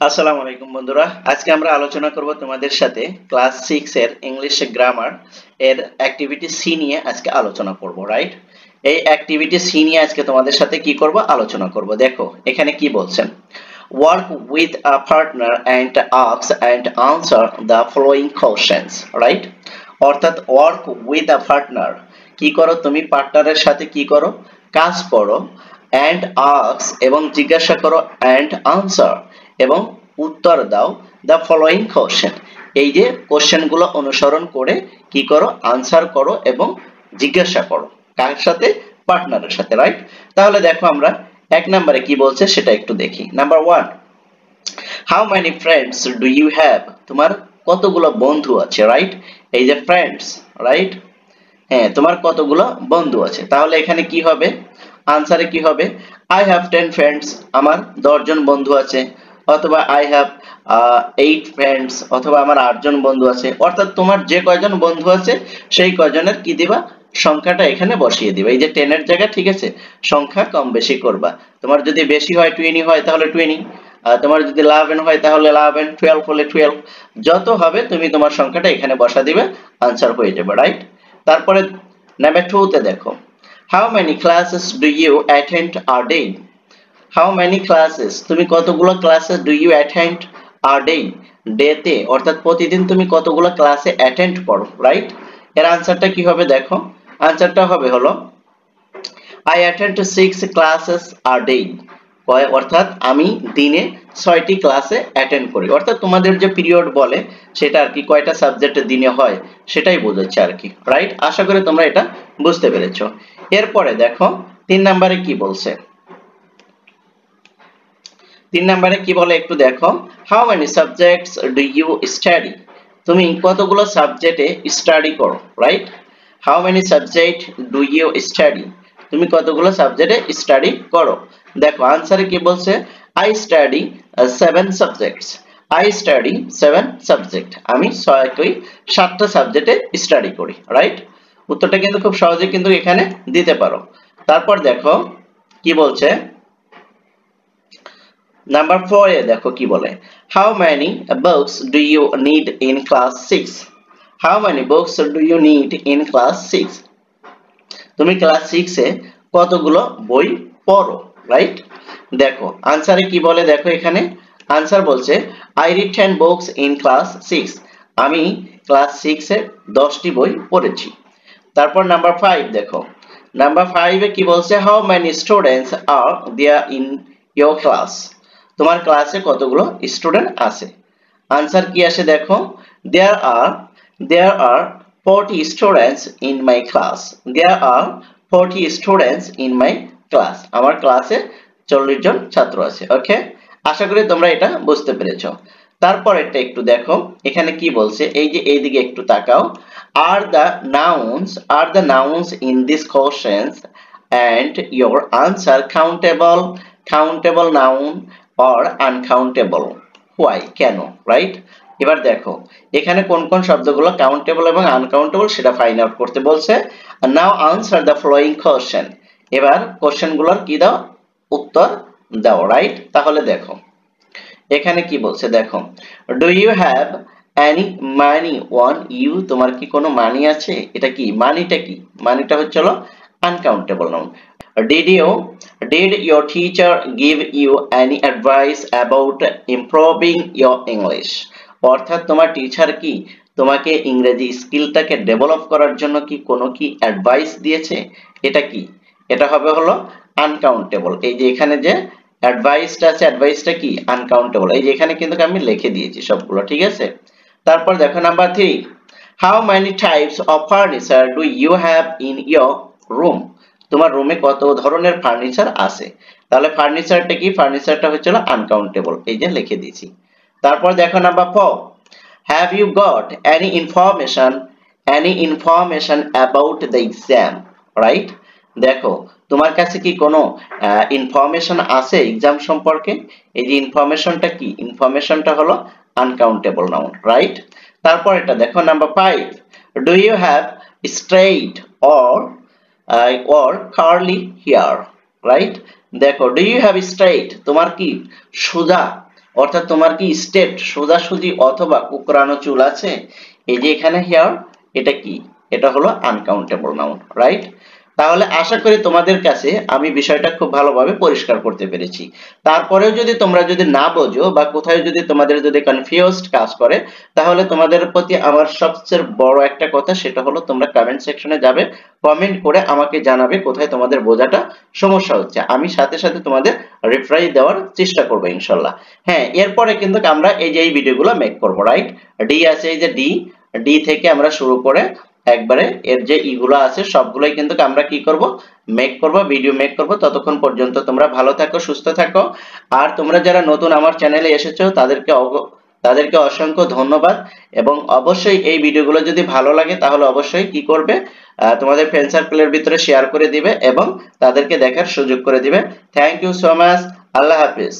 আসসালামু আলাইকুম বন্ধুরা, আজকে আমরা আলোচনা করব তোমাদের সাথে ক্লাস 6 এর ইংলিশ গ্রামার এর অ্যাক্টিভিটি সি নিয়ে আজকে আলোচনা করব, রাইট? এই অ্যাক্টিভিটি সি নিয়ে আজকে তোমাদের সাথে কি করব, আলোচনা করব। দেখো এখানে কি বলছেন, work with a partner and ask and answer the following questions, right? অর্থাৎ ওয়ার্ক উইথ আ পার্টনার, কি করো তুমি পার্টনারের সাথে কি করো, কাজ করো, এন্ড আস্ক এবং জিজ্ঞাসা করো, এন্ড আনসার এবং উত্তর দাও দ্য ফলোইং কোশ্চেন, এই যে কোশ্চেন গুলো অনুসরণ করে কি করো, আনসার করো এবং জিজ্ঞাসা করো। কার সাথে? পার্টনারের সাথে, রাইট? তাহলে দেখো আমরা এক নম্বরে কি বলছে সেটা একটু দেখি। Number 1, how many friends do you have, তোমার কতগুলো বন্ধু আছে, রাইট? এই যে ফ্রেন্ডস, রাইট? হ্যাঁ, তোমার কতগুলো বন্ধু আছে। তাহলে এখানে কি হবে, আনসারে কি হবে, আই হ্যাভ 10 ফ্রেন্ডস, আমার 10 জন বন্ধু আছে, অথবা আই হ্যাভ 8 ফ্রেন্ডস, অথবা আমার 8 জন বন্ধু আছে। অর্থাৎ তোমার যে কয়জন বন্ধু আছে সেই কয়জনের কি দিবা, সংখ্যাটা এখানে বসিয়ে দিবা। এই যে 10 এর জায়গা, ঠিক আছে, সংখ্যা কম বেশি করবা। তোমার যদি বেশি হয় 20 হয় তাহলে 20, তোমার যদি 11 হয় তাহলে 11, 12 হলে 12, যত হবে তুমি তোমার সংখ্যাটা এখানে বসা দিবে, আনসার হয়ে যাবে, রাইট? তারপরে নাম্বার 2 তে দেখো, how many classes do you attend a day, how many classes, তুমি কতগুলো ক্লাসে do you attend a day, day তে অর্থাৎ প্রতিদিন তুমি কতগুলো ক্লাসে অ্যাটেন্ড করো, রাইট? এর আনসারটা কি হবে দেখো, আনসারটা হবে হলো I attend 6 classes a day, অর্থাৎ আমি দিনে 6টি ক্লাসে অ্যাটেন্ড করি। অর্থাৎ তোমাদের যে পিরিয়ড বলে সেটা আর কি, কয়টা সাবজেক্ট দিনে হয় সেটাই বোঝাচ্ছে আর কি, রাইট? আশা করি তোমরা এটা বুঝতে পেরেছো। এরপরে দেখো 3 নম্বরে কি বলছে, 3 নম্বরে কি বলে একটু দেখো, how many subjects do you study, তুমি কতগুলো সাবজেক্টে স্টাডি করো, right? How many subject do you study, তুমি কতগুলো সাবজেক্টে স্টাডি করো। দেখো আনসারে কি বলছে, I study 7 subjects, I study 7 subject, আমি 7টা সাবজেক্টে স্টাডি করি, রাইট? উত্তরটা কিন্তু খুব সহজে কিন্তু এখানে দিতে পারো। তারপর দেখো কি বলছে, নাম্বার 4 এ দেখো কি বলে, how many books do you need in class 6, how many books do you need in class 6, তুমি ক্লাস 6 এ কতগুলো বই পড়ো, রাইট? দেখো আনসারে কি বলে, দেখো এখানে আনসার বলছে I read 10 books in class 6, আমি ক্লাস 6 এ 10টি বই পড়েছি। তারপর নাম্বার 5 দেখো, নাম্বার 5 এ কি বলছে, how many students are there in your class, তোমার ক্লাসে কতগুলো স্টুডেন্ট আছে। আনসার কি আসে দেখো, there are there are 40 students in my class, there are 40 students in my class, আমার ক্লাসে 40 জন ছাত্র আছে। ওকে, আশা করি তোমরা এটা বুঝতে পেরেছো। তারপর এটা একটু দেখো এখানে কি বলছে, এই যে এইদিকে একটু তাকাও, are the nouns in these questions and your answer countable noun or uncountable, why, কেন, রাইট? এবার দেখো এখানে কোন কোন শব্দগুলো কাউন্টেবল এবং আনকাউন্টেবল সেটা ফাইন্ড আউট করতে বলছে। Now answer the following question, এবার কোশ্চেন গুলোর কি দাও, উত্তর দাও, রাইট? তাহলে দেখো এখানে কি বলছে দেখো, do you have any money on you, তোমার কি কোনো মানি আছে, এটা কি মানিটা, কি মানিটা হচ্ছে হলো uncountable noun. Did your teacher give you any advice about improving your English, অর্থাৎ তোমার টিচার কি তোমাকে ইংরেজি স্কিলটাকে ডেভেলপ করার জন্য কি কোনো কি অ্যাডভাইস দিয়েছে, এটা কি, এটা হবে হলো আনকাউন্টেবল। এই যে এখানে যে অ্যাডভাইসটা আছে, অ্যাডভাইসটা কি আনকাউন্টেবল, এই যে এখানে কিন্তু আমি লিখে দিয়েছি সবগুলো, ঠিক আছে? তারপর দেখো number 3, how many types of furniture do you have in your room, তোমার রুমে কত ধরনের ফার্নিচার আছে। তাহলে ফার্নিচারটা কি, ফার্নিচারটা হচ্ছে আনকাউন্টেবল, এই যে লিখে দিয়েছি। তারপর দেখো number 4, have you got any information about the exam, right? দেখো তোমার কাছে কি কোনো ইনফরমেশন আছে এক্সাম সম্পর্কে, এই যে ইনফরমেশনটা কি, ইনফরমেশনটা হলো আনকাউন্টেবল নাউন, রাইট? তারপর এটা দেখো number 5, do you have straight or curly hair, right? দেখো ডু ইউ হ্যাভ স্ট্রেইট, তোমার কি সোজা অর্থাৎ তোমার কি স্ট্রেট সোজাসুজি অথবা কুকরানো চুল আছে? এই যে এখানে হেয়ার, এটা কি? এটা হলো আনকাউন্টেবল নাউন, রাইট? তাহলে আশা করি তোমাদের কাছে আমি বিষয়টা খুব ভালোভাবে পরিষ্কার করতে পেরেছি। তারপরেও যদি তোমরা যদি না বোঝো বা কোথায় যদি তোমাদের যদি কনফিউজড কাজ করে, তাহলে তোমাদের প্রতি আমার সবচেয়ে বড় একটা কথা, সেটা হলো তোমরা কমেন্ট সেকশনে যাবে, কমেন্ট করে আমাকে জানাবে কোথায় তোমাদের বোঝাটা সমস্যা হচ্ছে। আমি সাথে সাথে তোমাদের রিপ্লাই দেওয়ার চেষ্টা করব ইনশাআল্লাহ। হ্যাঁ, এরপরে কিন্তু আমরা এই যে এই ভিডিওগুলো মেক করব, রাইট? ডি আছে, এই যে ডি, ডি থেকে আমরা শুরু করে একবারে এর যে ইগুলো আছে সবগুলোই কিন্তু আমরা কি করব, মেক করব, ভিডিও মেক করব। ততক্ষণ পর্যন্ত তোমরা ভালো থাকো, সুস্থ থাকো। আর তোমরা যারা নতুন আমার চ্যানেলে এসেছো তাদেরকে অসংখ্য ধন্যবাদ। এবং অবশ্যই এই ভিডিওগুলো যদি ভালো লাগে তাহলে অবশ্যই কি করবে, তোমাদের ফ্রেন্ড সার্কেলের ভিতরে শেয়ার করে দিবে এবং তাদেরকে দেখার সুযোগ করে দিবে। Thank you so much. আল্লাহ হাফেজ।